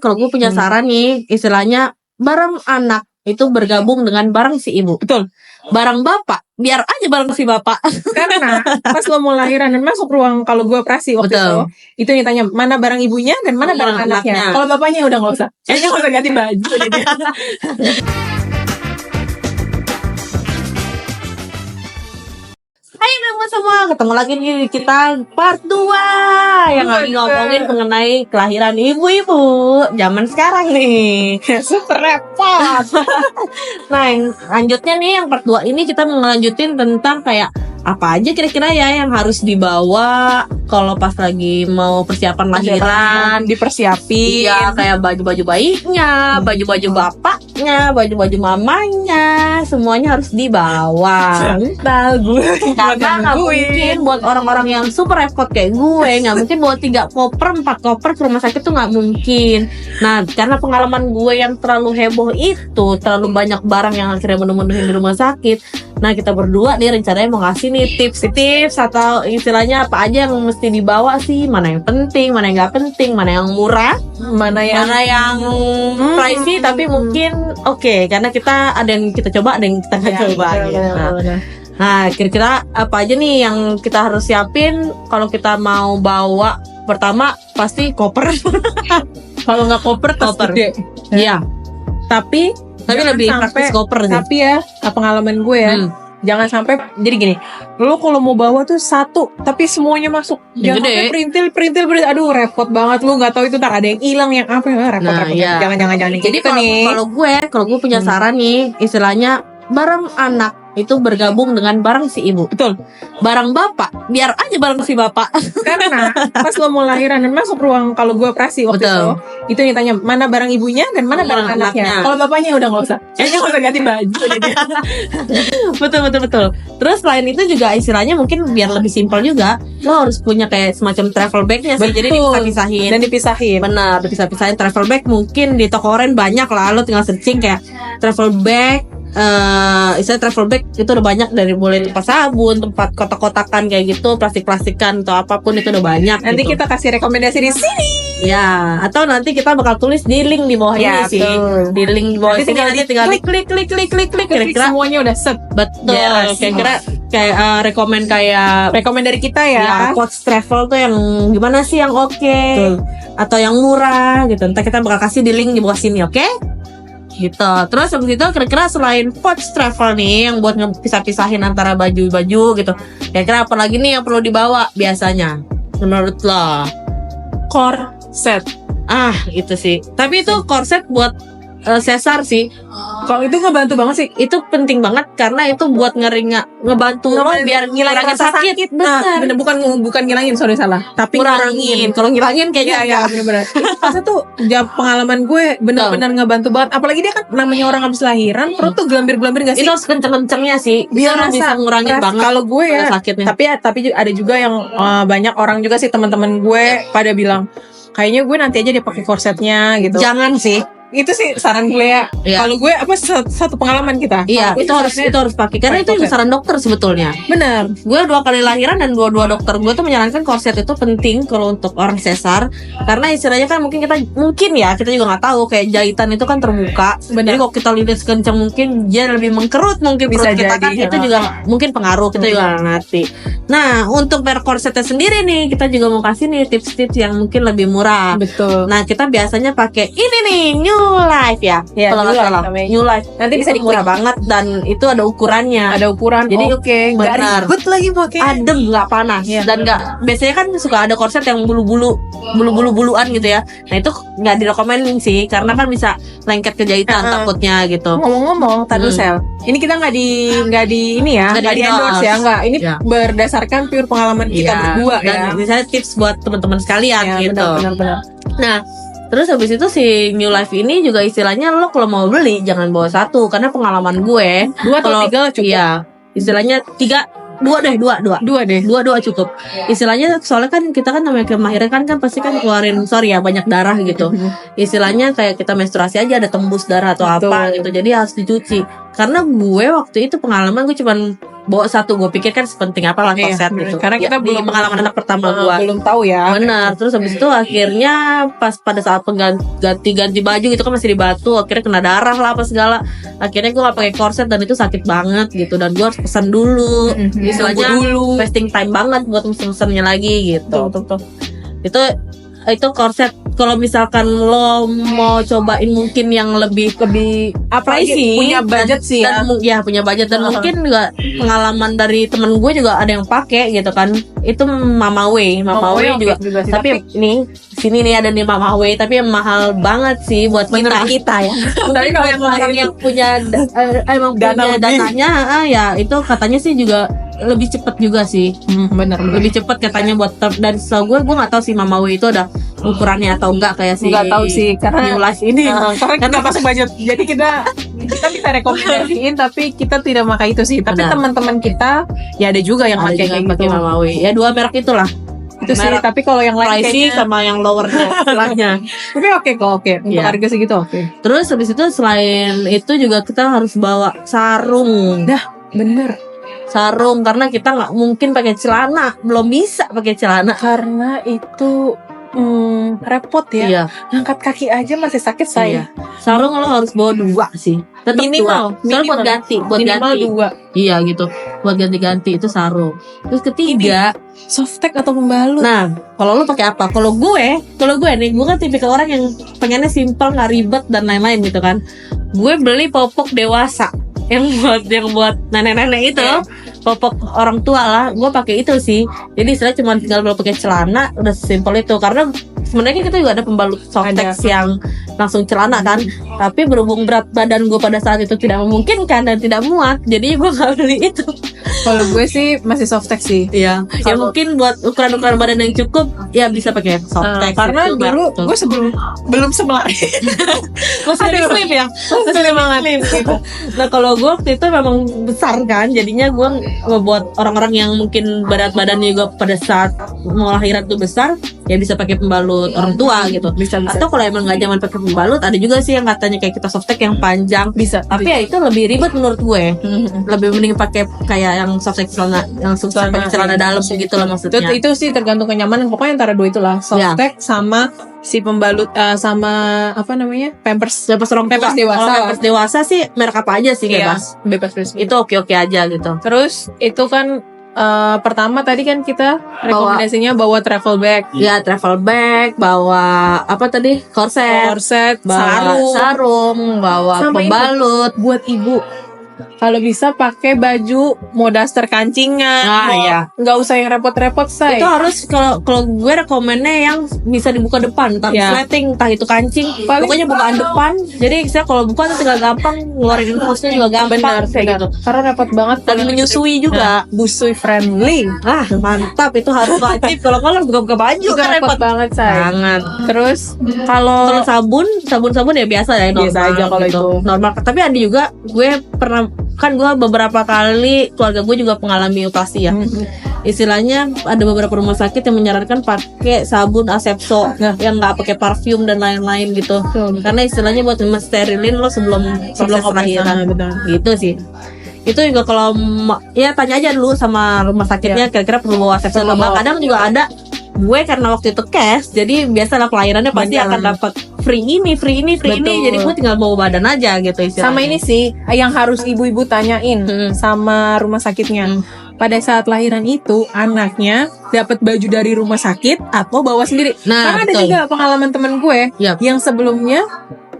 kalau gue punya saran nih, istilahnya barang anak itu bergabung dengan barang si ibu. Betul. Barang bapak, biar aja barang si bapak. Karena pas lo mau lahiran dan masuk ruang, kalau gue operasi waktu itu yang ditanya mana barang ibunya dan mana barang anaknya. Kalau bapaknya udah nggak usah. Kayaknya nggak usah ganti baju. Hai teman semua, ketemu lagi nih kita part 2 yang lagi ngomongin mengenai kelahiran ibu-ibu zaman sekarang nih. Super repot. Nah, yang lanjutnya nih yang part 2 ini kita mau ngelanjutin tentang kayak apa aja kira-kira ya yang harus dibawa kalau pas lagi mau persiapan lahiran, dipersiapin. Iya, kayak baju-baju bayinya, baju-baju bapaknya, baju-baju mamanya, semuanya harus dibawa. Santal gue. Karena nggak mungkin buat orang-orang yang super repot kayak gue, nggak mungkin bawa 3 koper, 4 koper ke rumah sakit tuh nggak mungkin. Nah, karena pengalaman gue yang terlalu heboh itu, terlalu banyak barang yang akhirnya menemukan di rumah sakit. Nah, kita berdua nih rencananya mau ngasih nih tips-tips atau istilahnya apa aja yang mesti dibawa sih, mana yang penting, mana yang nggak penting, mana yang murah, mana yang pricey tapi mungkin oke, karena kita ada yang kita coba, ada yang kita nggak coba. Nah, kira-kira apa aja nih yang kita harus siapin kalau kita mau bawa? Pertama pasti koper. Kalau nggak koper, tas gede. Iya. Tapi lebih praktis koper sih. Tapi ya, pengalaman gue ya, jangan sampai jadi gini. Lo kalau mau bawa tuh satu, tapi semuanya masuk. Jangan sampai perintil. Aduh, repot banget. Lo nggak tahu itu ntar ada yang hilang, yang apa ya, repot. Iya. Jangan. Jadi kalau gue punya saran nih, istilahnya barang anak itu bergabung dengan barang si ibu. Betul. Barang bapak, biar aja barang si bapak. Karena pas lo mau lahiran dan masuk ruang, kalau gue operasi waktu itu yang ditanya mana barang ibunya dan mana barang anaknya. Kalau bapaknya udah nggak usah. Kayaknya nggak usah ganti baju. Betul. Terus selain itu juga istilahnya mungkin biar lebih simpel juga, lo harus punya kayak semacam travel bagnya sih. Jadi dipisahin. Benar, dipisah-pisahin travel bag. Mungkin di toko oren banyak lah, lo tinggal searching kayak travel bag. Istilah travel bag itu udah banyak, dari mulai tempat sabun, tempat kotak-kotakan kayak gitu, plastik-plastikan atau apapun itu udah banyak. Nanti gitu. kita kasih rekomendasi di sini. Ya, atau nanti kita bakal tulis di link di bawah ini sih. Di link di bawah ini nanti tinggal klik. Kira-kira semuanya udah set. Betul. Yes. Kira-kira kayak rekomend dari kita ya. Coach travel tuh yang gimana sih yang oke, atau yang murah gitu. Nanti kita bakal kasih di link di bawah sini, oke? Gitu. Terus habis itu kira-kira selain pouch travel nih yang buat pisah-pisahin antara baju-baju gitu, kira-kira apa lagi nih yang perlu dibawa biasanya menurut lo? Korset. Itu sih. Tapi itu korset buat sesar sih. Kalau itu ngebantu banget sih. Itu penting banget karena itu buat ngebantu lo biar ngilangin sakit. Bener, bukan ngilangin, salah. Tapi ngurangin. Kalau ngilangin kayaknya ya bener-bener. Pas itu pengalaman gue bener-bener ngebantu banget. Apalagi dia kan namanya orang habis lahiran, perut tuh gelambir-gelambir gak sih? Itu harus kenceng-kencengnya sih. Biar bisa ngurangin banget. Kalau gue ya sakitnya. Tapi ada juga yang banyak orang juga sih, teman-teman gue pada bilang kayaknya gue nanti aja dia pakai korsetnya gitu. Jangan sih. Itu sih saran gue ya. Kalau gue satu pengalaman kita. Iya, itu harus pakai karena itu saran dokter sebetulnya. Benar. Gue 2 kali lahiran dan dua dokter gue tuh menyarankan korset itu penting kalau untuk orang sesar, karena istilahnya kan mungkin kita juga nggak tahu, kayak jahitan itu kan terbuka. Jadi kalau kita lilit sekencang mungkin dia lebih mengkerut, mungkin bisa kita kan itu juga mungkin pengaruh, kita juga nggak ngerti. Nah, untuk merek korsetnya sendiri nih kita juga mau kasih nih tips-tips yang mungkin lebih murah. Betul. Nah, kita biasanya pakai ini nih New Life ya. Kalau nggak salah New Life. Nanti bisa murah banget dan itu ada ukurannya. Jadi nggak ribet lagi pakai. Adem, nggak panas dan nggak. Biasanya kan suka ada korset yang bulu-buluan gitu ya. Nah itu nggak direkomendin sih karena kan bisa lengket ke jahitan takutnya gitu. Ngomong-ngomong, tadi sel. Ini kita nggak di endorse ya, nggak. Ini berdasarkan pure pengalaman kita berdua dan misalnya tips buat teman-teman sekalian gitu. Benar. Nah, terus habis itu si New Life ini juga istilahnya lo kalau mau beli jangan bawa 1, karena pengalaman gue 2 atau 3 cukup. Iya, istilahnya 2 cukup. Istilahnya soalnya kan kita kan namanya kemahiran kan pasti kan keluarin banyak darah gitu. Istilahnya kayak kita menstruasi aja ada tembus darah atau apa gitu. Jadi harus dicuci. Karena gue waktu itu pengalaman gue cuman bawa satu. Gue pikir kan sepenting apa lah Iya, korset gitu. karena kita di belum pengalaman anak pertama gue. belum tahu ya. Benar. Terus habis itu akhirnya pas pada saat ganti baju gitu kan masih di Batu, akhirnya kena darah lah apa segala. Akhirnya gue gak pakai korset dan itu sakit banget gitu, dan gue harus pesan dulu. Istilahnya wasting time banget buat pesennya lagi gitu. Betul. Itu korset. Kalau misalkan lo mau cobain mungkin yang lebih Apalagi punya budget sih ya. Dan punya budget, dan mungkin juga pengalaman dari temen gue juga ada yang pakai gitu kan. Itu Mama Way juga sih, tapi nih sini nih ada nih Mama Way, tapi yang mahal banget sih buat kita ya. Tapi kalau yang orang yang punya emang Dana punya lebih. datanya ya itu katanya sih juga lebih cepet juga sih. benar. Lebih cepet katanya buat dan setahu gue nggak tahu sih Mama Way itu ada ukurannya atau enggak kayak si Nggak tahu sih, karena New Life ini. karena kita masuk budget. Jadi kita bisa rekomendasiin, tapi kita tidak pakai itu sih. Tapi Benar. teman-teman kita ya ada juga yang Ada pakai juga kayak yang pakai gitu. Mama Way. Ya dua merek itulah. Itu sih. Merek Tapi kalau yang lain pricey kayaknya, sama yang lowernya istilahnya. tapi oke kok, oke. Untuk Iya. harga segitu oke. Terus habis itu selain itu juga kita harus bawa sarung. Bener. Sarung karena kita nggak mungkin pakai celana, belum bisa pakai celana. Karena itu repot ya. Iya. Ngangkat kaki aja masih sakit saya. Sarung lo harus bawa dua sih. Tetap Minimal, dua. Soalnya buat ganti, minimal 2. Iya gitu. Buat ganti-ganti itu sarung. Terus ketiga, Softtek atau pembalut? nah kalau lo pakai apa? Kalau gue nih, gue kan tipikal orang yang pengennya simpel, nggak ribet dan lain-lain gitu kan. Gue beli popok dewasa yang buat nenek-nenek itu, popok orang tua lah. Gue pakai itu sih. Jadi istilah cuma tinggal pakai celana, udah simpel itu. Karena sebenarnya kita juga ada pembalut Softex yang langsung celana kan. Tapi berhubung berat badan gue pada saat itu tidak memungkinkan dan tidak muat, jadi gue nggak beli itu. Kalau gue sih masih Softtek sih. Iya. Ya mungkin buat ukuran badan yang cukup, ya bisa pakai Softex. Karena itu, dulu betul. gue belum semelar. masih slim ya, Slim banget. gitu. Nah kalau gue waktu itu memang besar kan, jadinya gue buat orang-orang yang mungkin berat badannya juga pada saat mau lahiran tuh besar, ya bisa pakai pembalut orang tua gitu. Bisa. Atau kalau emang nggak zaman pakai pembalut, ada juga sih yang katanya kayak kita Softtek yang panjang. Bisa. Tapi ya itu lebih ribet menurut gue. Lebih mending pakai kayak yang Softtek celana, yang susah pakai celana dalam gitu lah maksudnya. Itu sih tergantung kenyamanan. Pokoknya antara dua itulah, Softtek sama si pembalut sama apa namanya, Pampers. Pampers orang tua. Pampers dewasa. Kalau Pampers dewasa sih merek apa aja sih bebas. Bebas. Itu oke-oke aja gitu. Terus itu kan pertama tadi kan kita rekomendasinya bawa travel bag, Ya travel bag, bawa apa tadi? Korset, bawa sarung, bawa Sama pembalut. buat ibu. Kalau bisa pakai baju mau daster kancingan, Iya. nggak usah yang repot-repot say. Itu harus kalau gue rekomennya yang bisa dibuka depan, entah Ya. sleting, entah itu kancing, pokoknya bukaan depan. Jadi saya kalau buka tuh tinggal gampang, ngeluarin infusnya juga gampang. Benar, kayak gitu. Karena repot banget Dan menyusui juga. busui friendly. Mantap, itu harus wajib. Kalau kalau buka-buka baju Juga kan repot banget say. Sangat. Terus Kalau sabun ya biasa ya, Biasa normal aja kalau gitu. itu. Normal. Tapi ada juga gue pernah, kan gue beberapa kali keluarga gue juga mengalami operasi ya. Istilahnya ada beberapa rumah sakit yang menyarankan pakai sabun asepso yang nggak pakai parfum dan lain-lain gitu. Karena istilahnya buat mensterilin lo sebelum proses lahiran. Gitu sih. Itu juga kalau ya tanya aja dulu sama rumah sakitnya kira-kira perlu bawa asepso atau enggak. Kadang juga ada. Gue karena waktu itu cash, jadi biasa lah kelahirannya pasti akan dapat free ini. Jadi gue tinggal bawa badan aja gitu istilahnya. sama ini sih yang harus ibu-ibu tanyain sama rumah sakitnya. Pada saat lahiran itu anaknya dapat baju dari rumah sakit atau bawa sendiri. Nah, Karena ada betul. juga pengalaman temen gue Yap. yang sebelumnya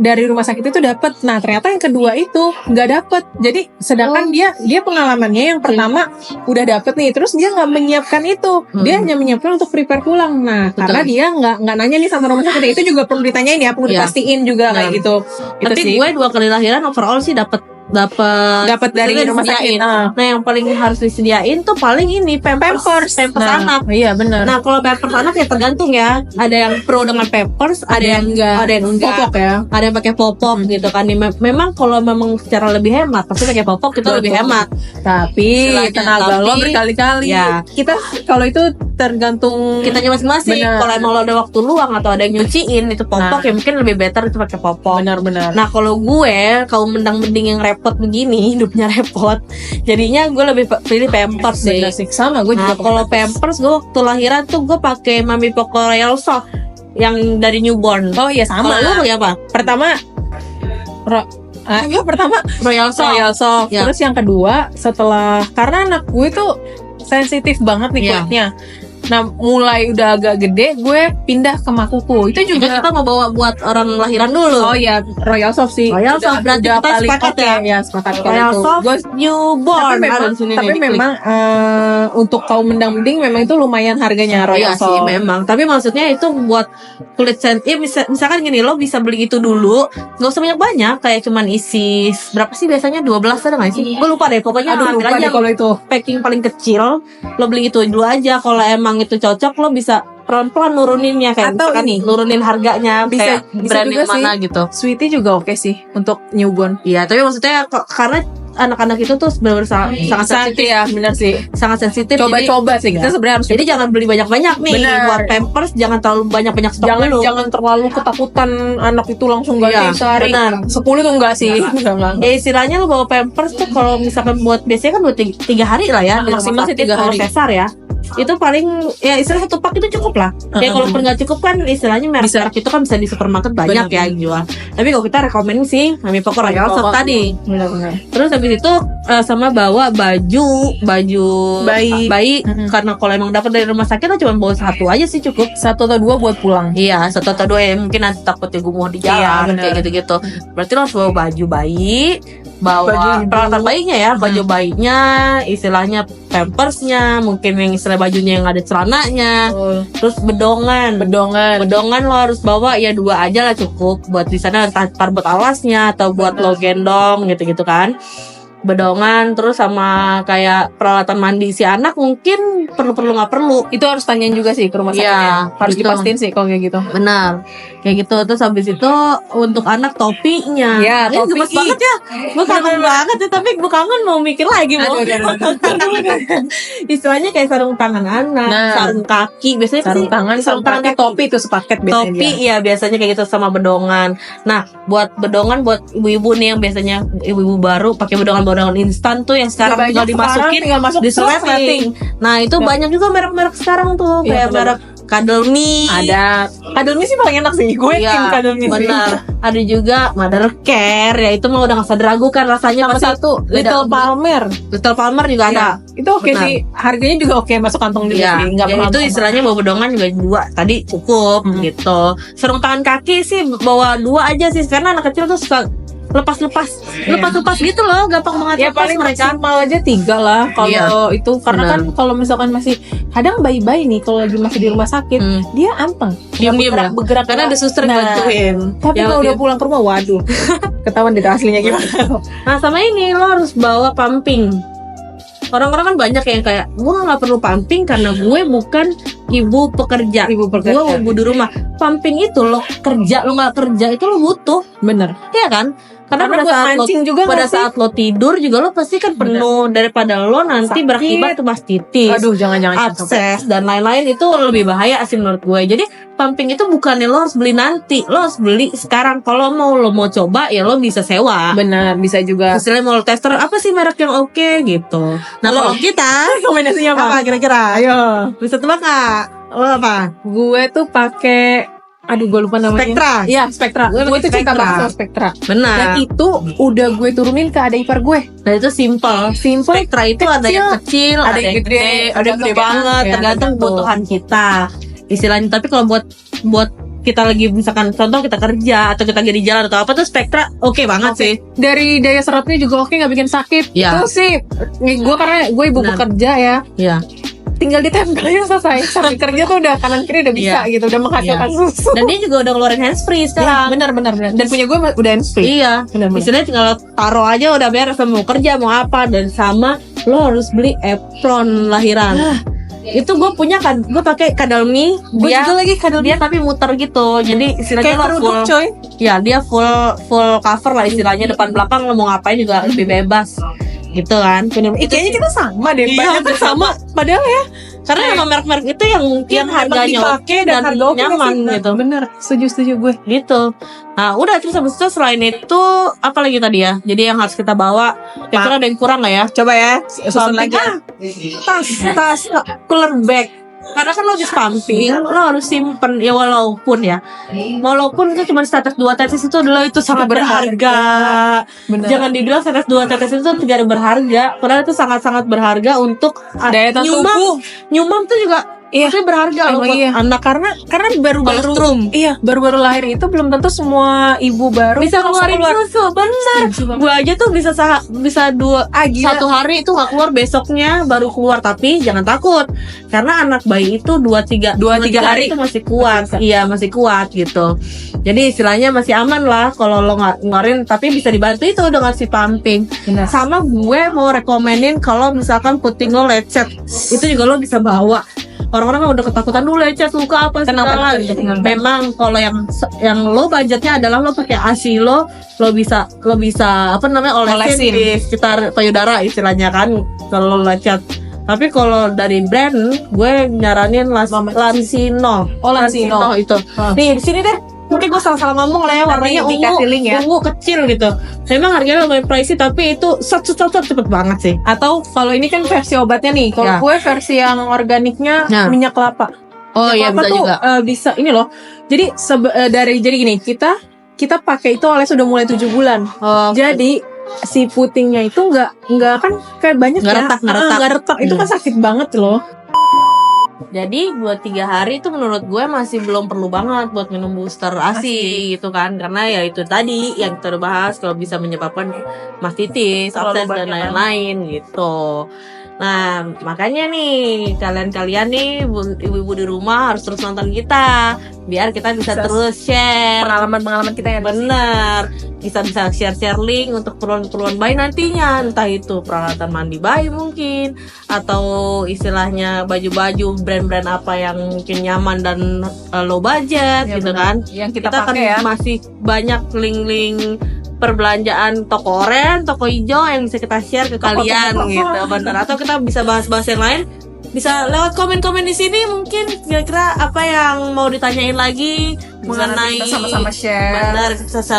dari rumah sakit itu dapat. Nah ternyata yang kedua itu nggak dapat. Jadi sedangkan dia pengalamannya yang pertama udah dapat nih, terus dia nggak menyiapkan itu. Dia hanya menyiapkan untuk prepare pulang. Nah Betul. karena dia nggak nanya nih sama rumah sakit, itu juga perlu ditanyain ya, perlu Iya. dipastiin juga kayak gitu. Tapi Itu sih. gue 2 kali lahiran overall sih dapat Dapat dari rumah sakit. Nah, yang paling harus disediain tuh paling ini Pampers anak. Iya benar. Nah, kalau Pampers anak ya tergantung ya. Ada yang pro dengan Pampers, ada yang enggak. Popok ya. Ada yang pakai popok gitu kan. Memang kalau memang secara lebih hemat, pasti pakai popok itu lebih hemat. Tapi Istilahnya, tenaga lo berkali-kali. Ya. Kita kalau itu tergantung kitanya masing-masing. Benar. Kalau emang lo ada waktu luang atau ada yang nyuciin itu popok, ya mungkin lebih better itu pakai popok. benar-benar. Nah kalau gue, kalau mendang-mending yang repot begini, hidupnya repot, jadinya gue lebih pilih Pampers sih. Benar sih. Sama gue juga. Nah kalau Pampers gue waktu lahiran tuh gue pakai Mami Poco Royal Soft yang dari newborn. Oh iya sama. Kalau lu pakai apa? Pertama pertama Royal Soft. Royal Soft. Ya. Terus yang kedua setelah karena anak gue tuh sensitif banget nih Iya. kulitnya. Nah mulai udah agak gede gue pindah ke Makuku. Itu Juga juga. kita mau bawa buat orang lahiran dulu. Oh iya Royal Soft sih. Royal Soft, berarti kita paling sepakat oke. ya? Ya sepakat kalau Royal itu. Soft Gue newborn. tapi memang, Ada di sini nih, tapi diklik. memang untuk kaum mendang-mending memang itu lumayan harganya Royal Iya sih Soft. memang. Tapi maksudnya itu buat kulit sensitif. Misalkan gini, lo bisa beli itu dulu, nggak usah banyak-banyak. Kayak cuman isi berapa sih biasanya 12 ada nggak sih? Gue lupa deh. Pokoknya Aduh ambil lupa aja deh kalau itu. packing paling kecil. Lo beli itu dulu aja. Kalau emang itu cocok, lo bisa pelan-pelan nuruninnya kayak Atau misalkan ini, nurunin harganya bisa kayak brand juga yang mana sih. gitu. Sweetie juga oke sih untuk newborn. Iya, tapi maksudnya karena anak-anak itu tuh benar-benar sangat sensitif, ya, benar sih. sangat sensitif. Coba-coba sih kita Iya. sebenarnya harus Jadi jangan beli banyak-banyak nih. Benar. Buat Pampers jangan terlalu banyak-banyak stok jangan dulu. jangan terlalu ketakutan anak itu langsung ganti Iya, sehari. benar. 10 tuh enggak sih. Enggak. Ya istilahnya lo bawa Pampers tuh kalau misalkan buat biasanya kan buat 3 hari lah ya. di rumah Maksimal sih sakit 3 kalau hari. sesar ya. Itu paling ya istilah 1 pak itu cukup lah. Ya kalaupun nggak cukup kan istilahnya merek itu kan bisa di supermarket banyak Benar. ya jual. Tapi kalau kita rekomen sih Mami Poco Royal Soft tadi. Benar-benar. Terus habis itu sama bawa baju bayi Mm-mm. karena kalau emang dapat dari rumah sakit lo cuma bawa 1 aja sih cukup. 1 atau 2 buat pulang. Iya, 1 atau 2 ya mungkin nanti takutnya gue mau di Iya, jalan bener. kayak gitu-gitu. Berarti lo harus bawa baju bayi, bawa Baju ibu. peralatan bayinya ya, baju bayinya, istilahnya pampersnya, mungkin yang istilah bajunya yang ada celananya, terus bedongan. Bedongan lo harus bawa ya 2 aja lah cukup buat di sana entar buat alasnya atau buat lo gendong gitu-gitu kan. Bedongan terus sama kayak peralatan mandi si anak mungkin perlu nggak perlu. Itu harus tanyain juga sih ke rumah sakitnya. Iya, Harus gitu. dipastiin sih kalau kayak gitu. Benar, kayak gitu. Terus habis itu untuk anak topinya. Ya, Ini topi. gemes banget ya. Gue kangen banget ya, tapi gue kangen mau mikir lagi mau. Istilahnya kayak sarung tangan anak, Nah. sarung kaki. Biasanya Sarung sih tangan, sarung tangan pakai topi itu sepaket biasanya. topi ya biasanya kayak gitu sama bedongan. Nah, buat bedongan buat ibu-ibu nih yang biasanya ibu-ibu baru pakai bedongan instan tuh yang sekarang tinggal dimasukin tinggal masuk disleting. Nah, itu banyak juga merek-merek sekarang tuh Iya, kayak merek Cuddle Me. ada Kadulmi sih paling enak sih. Gue tim Kadulmi sih. benar. Ada juga Mother Care, ya itu mah udah gak usah diragukan rasanya. Sama pasti satu beda. Little Palmer. Little Palmer juga ada. Itu oke Benar. sih. Harganya juga oke, masuk kantong juga Iya, sih. Enggak ya itu istilahnya bawa bedongan juga 2 tadi cukup gitu. Sarung tangan kaki sih bawa 2 aja sih karena anak kecil tuh suka lepas-lepas gitu loh, gampang banget ya lepas paling mereka. maksimal aja 3 lah kalau Iya. itu karena Benar. kan kalau misalkan masih kadang bayi-bayi nih kalau lagi masih di rumah sakit dia anteng Diem-diem ya? bergerak Karena ada suster yang bantuin. tapi Ya, kalau dia- udah pulang ke rumah waduh ketahuan deh aslinya gimana. Nah sama ini lo harus bawa pumping. Orang-orang kan banyak yang kayak gue nggak perlu pumping karena gue bukan ibu pekerja. Ibu pekerja. Gue ibu di rumah. Pumping itu lo kerja lo nggak kerja itu lo butuh, Bener. ya kan? Karena pada buat saat lo mancing juga pada nggak sih? saat lo tidur juga lo pasti kan penuh daripada lo nanti Sakit. berakibat tumas titis, Aduh jangan abses dan lain-lain itu lebih bahaya sih menurut gue. Jadi pumping itu bukannya lo harus beli nanti, lo harus beli sekarang. Kalau lo mau coba ya lo bisa sewa. benar bisa juga. Istilahnya mau tester apa sih merek yang oke gitu. Nah kalau kita Rekomendasinya apa kira-kira? Ayo. Bisa tebak nggak? Lo apa? Gue tuh pakai aduh gue lupa namanya. Spectra. Iya Spectra. Gue Gue pakai tuh cinta Spectra. banget sama Spectra. Benar. Dan itu udah gue turunin ke adik ipar gue. Nah itu simple. Spectra itu ada yang kecil, ada yang gede, ada yang gede banget, Ya, tergantung kebutuhan kita. Istilahnya. Tapi kalau buat kita lagi misalkan contoh kita kerja atau kita lagi di jalan atau apa tuh Spectra oke banget sih. Dari daya serapnya juga oke, nggak bikin sakit. Iya. Itu sih gue karena gue ibu Benar. bekerja ya, Iya. tinggal ditempel aja selesai. Sampai kerja tuh udah kanan kiri udah bisa gitu, udah menghasilkan susu. Dan dia juga udah ngeluarin handsfree sekarang. benar. Dan punya gue udah hands free. Iya. Benar. Istilahnya tinggal taruh aja udah beres mau kerja mau apa dan sama lo harus beli apron lahiran. Itu gue punya kan, gue pakai Cuddle Me. Gue juga lagi kadal Dia tapi muter gitu. Jadi istilahnya kayak lo kerudung full. coy. Ya dia full cover lah istilahnya depan belakang lo mau ngapain juga lebih bebas gitu kan. Kayaknya kita sama deh. Iya, Banyak sama. Padahal ya Karena sama merek-merek itu yang mungkin harganya dipakai dan harga oke nyaman sih. gitu. Bener, setuju gue. Gitu. Nah, udah terus habis itu selain itu apa lagi tadi ya? Jadi yang harus kita bawa, kira-kira ada yang kurang nggak ya? Coba ya, susun lagi. Tas cooler bag. Karena kan lo habis pumping, lo harus simpen ya walaupun itu cuma tetes 2 tetes itu adalah itu sangat berharga. Bener. Jangan dibilang tetes 2 tetes itu tidak berharga, padahal itu sangat-sangat berharga untuk Daya tahan tubuh. nyumam tuh juga itu berharga loh buat anak karena baru-baru kolostrum. baru-baru lahir itu belum tentu semua ibu baru Bisa keluarin susu, benar. Gua aja tuh bisa satu hari itu nggak keluar, besoknya baru keluar. Tapi jangan takut, karena anak bayi itu 2-3 hari itu masih kuat. Iya, masih kuat gitu. Jadi istilahnya masih aman lah kalau lo nggak ngeluarin, tapi bisa dibantu itu dengan si pumping. Benar. Sama gue mau rekomenin kalau misalkan puting lo lecet, itu juga lo bisa bawa. Orang-orang kan udah ketakutan dulu lecet, luka apa segala. Memang kalau yang lo budgetnya adalah lo pakai ASI lo bisa olesin di sekitar payudara istilahnya kan kalau lo lecet. Tapi kalau dari brand gue nyaranin Lansino. Lansino itu. Nih di sini deh. Mungkin gue salah ngomong lah ya, warnanya ungu kecil gitu. Memang harganya lumayan pricey, tapi itu cepet banget sih. Atau kalau ini kan versi obatnya nih, kalau gue versi yang organiknya minyak kelapa. Oh iya, bisa tuh, juga. Bisa ini loh. Jadi jadi gini, kita pakai itu oleh sudah mulai 7 bulan. Jadi si putingnya itu nggak kan kayak banyak nggak retak. Itu kan sakit banget loh. Jadi buat 3 hari itu menurut gue masih belum perlu banget buat minum booster ASI gitu kan. Karena ya itu tadi yang kita udah bahas, kalau bisa menyebabkan mastitis, abses dan lain-lain gitu. Nah, makanya nih kalian nih ibu-ibu di rumah harus terus nonton kita biar kita bisa terus share pengalaman kita yang bener. Bisa share link untuk keperluan bayi nantinya, entah itu peralatan mandi bayi mungkin, atau istilahnya baju-baju brand-brand apa yang mungkin nyaman dan low budget gitu kan. Yang kita kan pakai masih banyak link-link perbelanjaan toko oranye, toko hijau yang bisa kita share ke kalian gitu, bener. Atau kita bisa bahas-bahas yang lain, bisa lewat komen-komen di sini. Mungkin kira-kira apa yang mau ditanyain lagi mengenai kita sama-sama share, bener,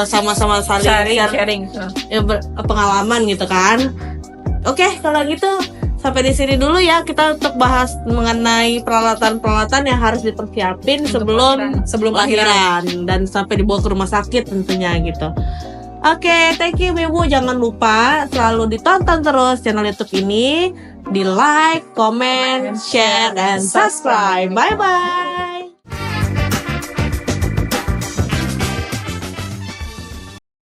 sama-sama saling sharing ya, pengalaman gitu kan. Oke, kalau gitu sampai di sini dulu ya kita untuk bahas mengenai peralatan-peralatan yang harus dipersiapin sebelum lahiran dan sampai dibawa ke rumah sakit tentunya gitu. Oke, thank you Ibu. Jangan lupa selalu ditonton terus channel YouTube ini, di like, comment, share, dan subscribe. Bye bye.